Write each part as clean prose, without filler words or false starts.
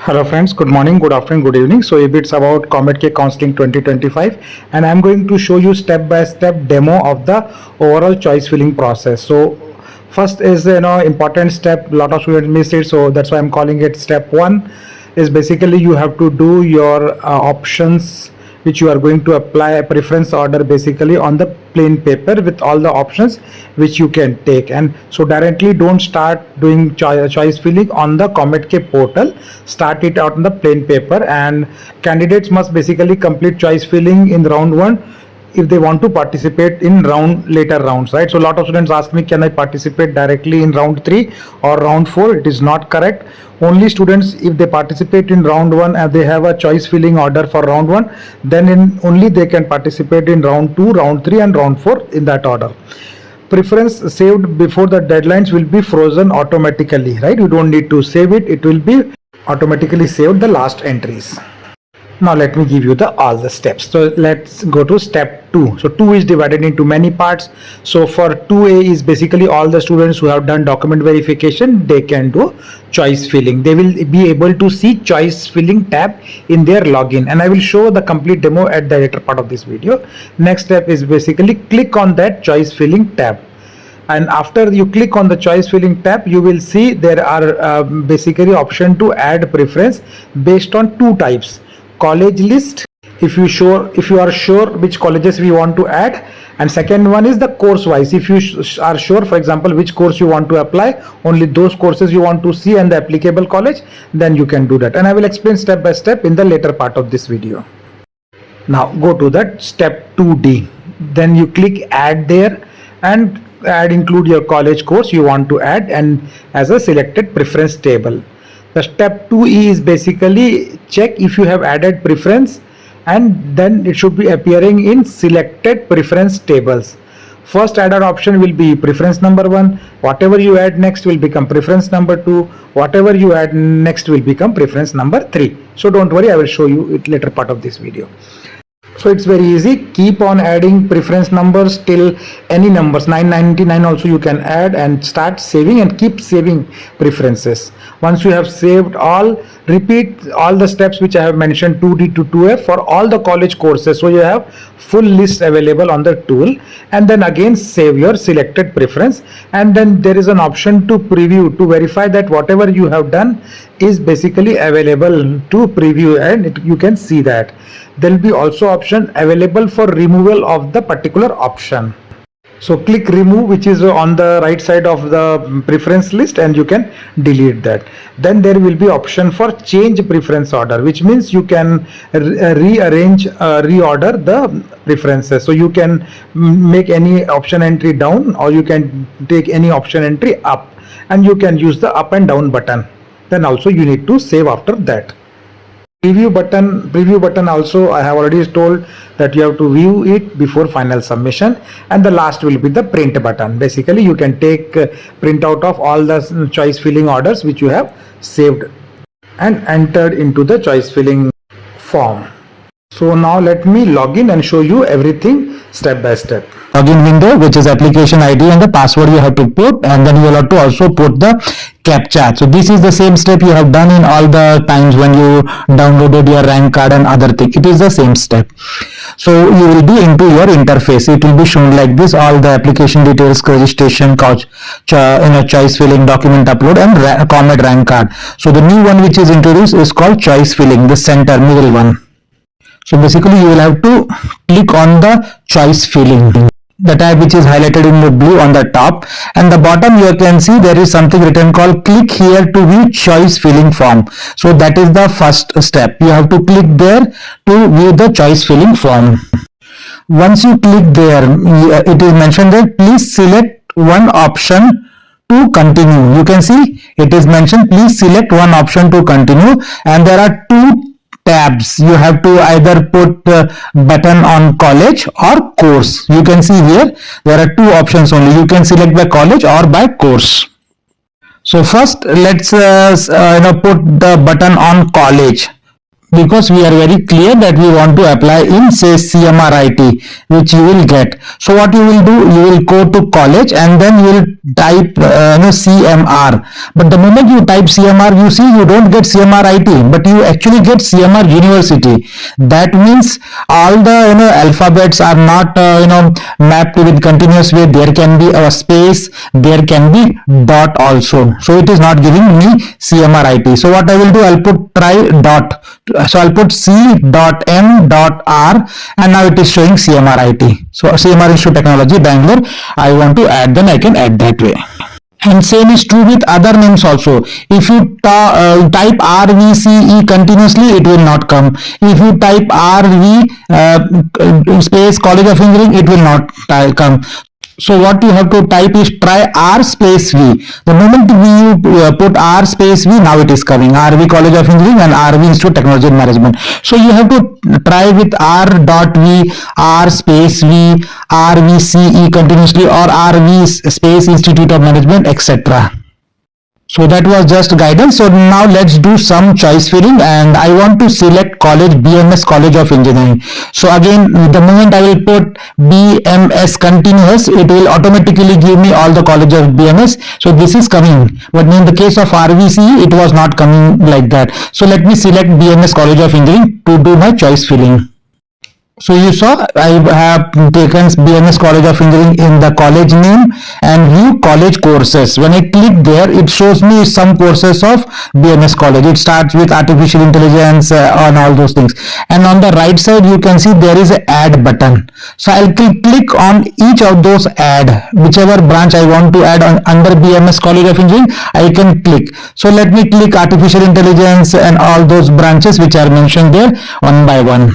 Hello friends, good morning, good afternoon, good evening. So if it's about Comedk Counselling 2025 and I'm going to show you step by step demo of the overall choice filling process. So first is important step, a lot of students miss it, so that's why I'm calling it step 1 is basically you have to do your options which you are going to apply a preference order basically on the plain paper with all the options which you can take. And so directly don't start doing choice filling on the Comedk portal, start it out on the plain paper, and candidates must basically complete choice filling in round 1 if they want to participate in later rounds, right? So a lot of students ask me, can I participate directly in round 3 or round 4? It is not correct. Only students, if they participate in round 1 and they have a choice filling order for round 1, then only they can participate in round 2, round 3 and round 4 in that order. Preference saved before the deadlines will be frozen automatically, right? You don't need to save it, it will be automatically saved the last entries. Now let me give you all the steps. So let's go to step 2. So 2 is divided into many parts. So for 2A is basically all the students who have done document verification, they can do choice filling. They will be able to see choice filling tab in their login, and I will show the complete demo at the later part of this video. Next step is basically click on that choice filling tab. And after you click on the choice filling tab, you will see there are basically option to add preference based on 2 types. College list, if you are sure which colleges we want to add, and second one is the course wise. If you are sure, for example, which course you want to apply, only those courses you want to see and the applicable college, then you can do that, and I will explain step by step in the later part of this video. Now go to that step 2D, then you click add there and include your college course you want to add and as a selected preference table. The step 2E is basically check if you have added preference, and then it should be appearing in selected preference tables. First added option will be preference number 1. Whatever you add next will become preference number 2. Whatever you add next will become preference number 3. So don't worry, I will show you it later part of this video. So it's very easy. Keep on adding preference numbers till any numbers 999 also you can add, and start saving and keep saving preferences. Once you have saved all, repeat all the steps which I have mentioned 2D to 2F for all the college courses. So you have full list available on the tool, and then again save your selected preference, and then there is an option to preview to verify that whatever you have done is basically available to preview, and you can see that. There will be also option available for removal of the particular option. So click remove, which is on the right side of the preference list, and you can delete that. Then there will be option for change preference order, which means you can rearrange, reorder the preferences. So you can make any option entry down, or you can take any option entry up, and you can use the up and down button. Then also you need to save after that. Preview button also I have already told that you have to view it before final submission. And the last will be the print button. Basically you can take print out of all the choice filling orders which you have saved and entered into the choice filling form. So now let me log in and show you everything step by step. Login window, which is application ID and the password you have to put, and then you will have to also put the captcha. So this is the same step you have done in all the times when you downloaded your rank card and other thing. It is the same step. So you will be into your interface. It will be shown like this: all the application details, registration, choice filling, document upload, and Comedk rank card. So the new one which is introduced is called choice filling, the center middle one. So basically you will have to click on the choice filling, the tab which is highlighted in the blue on the top, and the bottom you can see there is something written called click here to view choice filling form. So that is the first step. You have to click there to view the choice filling form. Once you click there, it is mentioned that please select one option to continue. You can see it is mentioned please select one option to continue, and there are 2 tabs. You have to either put button on college or course. You can see here there are 2 options only. You can select by college or by course. So first let's put the button on college. because we are very clear that we want to apply in say CMRIT, which you will get. So what you will do, you will go to college and then you will type CMR. But the moment you type CMR, you see you don't get CMRIT, but you actually get CMR University. That means all the alphabets are not mapped with continuous way. There can be a space, there can be dot also. So it is not giving me CMRIT. So what I will do, I'll put try dot. So I'll put C.M.R and now it is showing CMRIT. So CMR Institute of Technology, Bangalore. I want to add, then I can add that way. And same is true with other names also. If you type RVCE continuously, it will not come. If you type RV space College of Engineering, it will not come. So what you have to type is try R space V. The moment you put R space V, now it is coming. RV College of Engineering and RV Institute of Technology and Management. So you have to try with R.V, R space V, RVCE continuously, or RV space Institute of Management, etc. So that was just guidance. So now let's do some choice filling, and I want to select college BMS College of Engineering. So again, the moment I will put BMS continuous, it will automatically give me all the college of BMS. So this is coming, but in the case of RVC, it was not coming like that. So let me select BMS College of Engineering to do my choice filling. So you saw I have taken BMS College of Engineering in the college name and view college courses. When I click there, it shows me some courses of BMS College. It starts with artificial intelligence and all those things. And on the right side, you can see there is an add button. So I'll click on each of those add, whichever branch I want to add on under BMS College of Engineering, I can click. So let me click artificial intelligence and all those branches which are mentioned there one by one.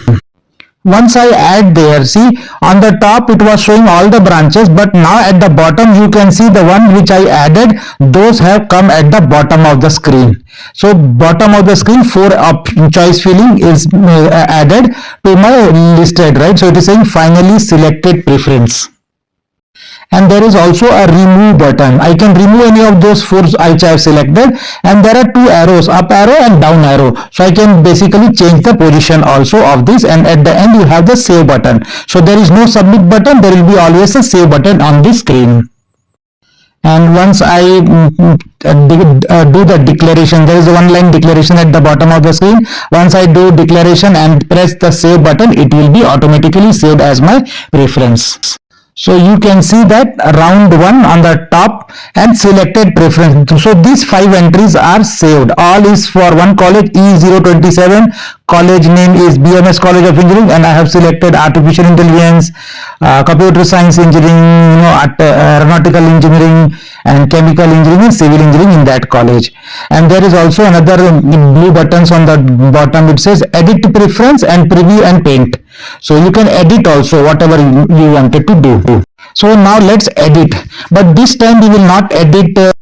Once I add there, see on the top it was showing all the branches, but now at the bottom you can see the one which I added, those have come at the bottom of the screen. So bottom of the screen, 4 choice filling is added to my listed, right? So it is saying finally selected preference. And there is also a remove button. I can remove any of those 4 which I have selected, and there are 2 arrows, up arrow and down arrow. So I can basically change the position also of this, and at the end you have the save button. So there is no submit button, there will be always a save button on the screen. And once I do the declaration, there is a 1-line declaration at the bottom of the screen. Once I do declaration and press the save button, it will be automatically saved as my preference. So you can see that round 1 on the top and selected preference. So these 5 entries are saved. All is for one college, E027. College name is BMS College of Engineering, and I have selected artificial intelligence, computer science engineering, aeronautical engineering, and chemical engineering, civil engineering in that college. And there is also another blue buttons on the bottom. It says edit preference and preview and paint. So you can edit also whatever you wanted to do. So now let's edit, but this time we will not edit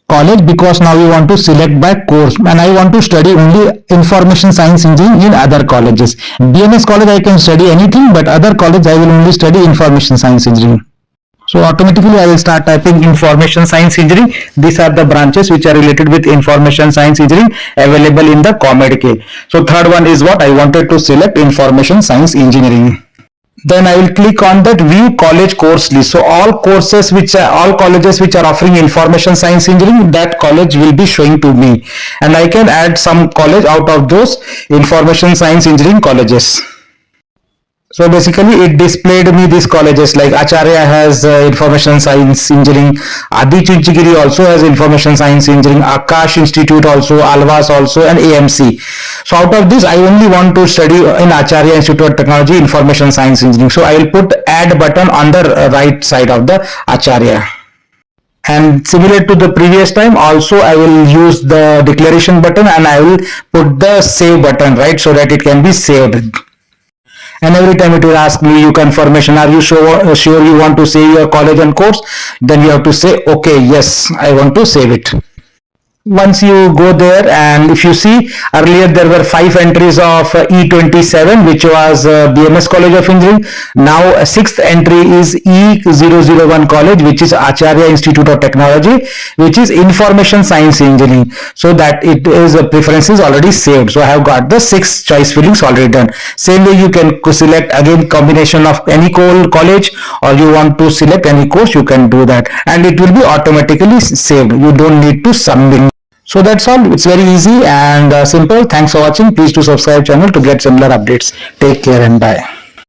college, because now we want to select by course, and I want to study only information science engineering in other colleges. BMS college I can study anything, but other college I will only study information science engineering. So automatically I will start typing information science engineering. These are the branches which are related with information science engineering available in the Comedk. So third one is what I wanted to select, information science engineering. Then I will click on that view college course list. So all colleges which are offering information science engineering, that college will be showing to me, and I can add some college out of those information science engineering colleges. So basically it displayed me these colleges like Acharya has information science engineering, Adi Chinchgiri also has information science engineering, Akash Institute also, Alvas also, and AMC. So out of this I only want to study in Acharya Institute of Technology information science engineering. So I will put add button on the right side of the Acharya. And similar to the previous time, also I will use the declaration button and I will put the save button, right, so that it can be saved. And every time it will ask me, you confirmation, are you sure you want to save your college and course? Then you have to say, okay, yes, I want to save it. once you go there, and if you see earlier there were 5 entries of E27, which was BMS College of Engineering. Now sixth entry is E001 college, which is Acharya Institute of Technology, which is Information Science Engineering. So that it is preference is already saved. So I have got the 6 choice fillings already done. Same way you can select again combination of any college, or you want to select any course, you can do that, and it will be automatically saved. You don't need to submit. So that's all. It's very easy and simple. Thanks for watching. Please do subscribe channel to get similar updates. Take care and bye.